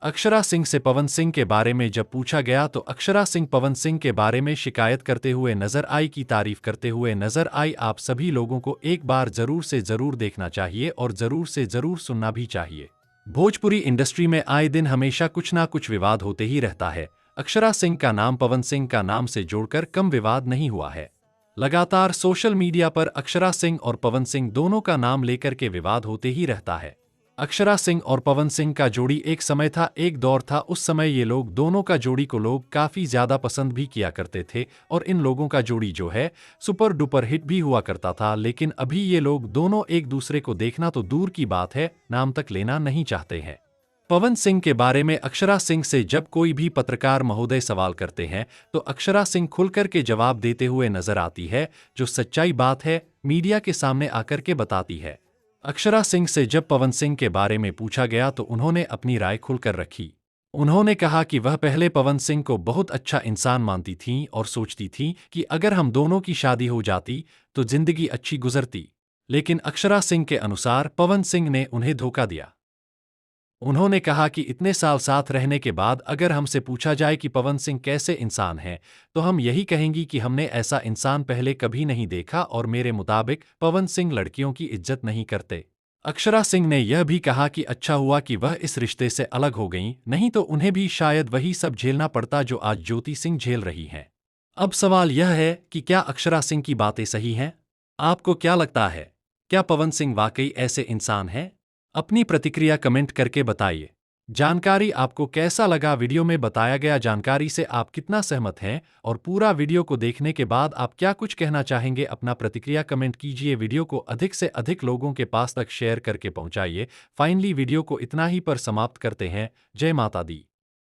अक्षरा सिंह से पवन सिंह के बारे में जब पूछा गया तो अक्षरा सिंह पवन सिंह के बारे में शिकायत करते हुए नजर आई, की तारीफ करते हुए नजर आई। आप सभी लोगों को एक बार जरूर से जरूर देखना चाहिए और जरूर से जरूर सुनना भी चाहिए। भोजपुरी इंडस्ट्री में आए दिन हमेशा कुछ ना कुछ विवाद होते ही रहता है। अक्षरा सिंह का नाम पवन सिंह का नाम से जोड़कर कम विवाद नहीं हुआ है। लगातार सोशल मीडिया पर अक्षरा सिंह और पवन सिंह दोनों का नाम लेकर के विवाद होते ही रहता है। अक्षरा सिंह और पवन सिंह का जोड़ी एक समय था, एक दौर था, उस समय ये लोग दोनों का जोड़ी को लोग काफी ज्यादा पसंद भी किया करते थे और इन लोगों का जोड़ी जो है सुपर डुपर हिट भी हुआ करता था। लेकिन अभी ये लोग दोनों एक दूसरे को देखना तो दूर की बात है, नाम तक लेना नहीं चाहते हैं। पवन सिंह के बारे में अक्षरा सिंह से जब कोई भी पत्रकार महोदय सवाल करते हैं तो अक्षरा सिंह खुलकर के जवाब देते हुए नजर आती है, जो सच्चाई बात है मीडिया के सामने आकर के बताती है। अक्षरा सिंह से जब पवन सिंह के बारे में पूछा गया तो उन्होंने अपनी राय खुलकर रखी। उन्होंने कहा कि वह पहले पवन सिंह को बहुत अच्छा इंसान मानती थीं और सोचती थीं कि अगर हम दोनों की शादी हो जाती तो जिंदगी अच्छी गुजरती। लेकिन अक्षरा सिंह के अनुसार पवन सिंह ने उन्हें धोखा दिया। उन्होंने कहा कि इतने साल साथ रहने के बाद अगर हमसे पूछा जाए कि पवन सिंह कैसे इंसान है तो हम यही कहेंगी कि हमने ऐसा इंसान पहले कभी नहीं देखा और मेरे मुताबिक पवन सिंह लड़कियों की इज्जत नहीं करते। अक्षरा सिंह ने यह भी कहा कि अच्छा हुआ कि वह इस रिश्ते से अलग हो गईं, नहीं तो उन्हें भी शायद वही सब झेलना पड़ता जो आज ज्योति सिंह झेल रही हैं। अब सवाल यह है कि क्या अक्षरा सिंह की बातें सही हैं? आपको क्या लगता है? क्या पवन सिंह वाकई ऐसे इंसान हैं? अपनी प्रतिक्रिया कमेंट करके बताइए। जानकारी आपको कैसा लगा? वीडियो में बताया गया जानकारी से आप कितना सहमत हैं और पूरा वीडियो को देखने के बाद आप क्या कुछ कहना चाहेंगे? अपना प्रतिक्रिया कमेंट कीजिए। वीडियो को अधिक से अधिक लोगों के पास तक शेयर करके पहुंचाइए। फाइनली वीडियो को इतना ही पर समाप्त करते हैं। जय माता दी।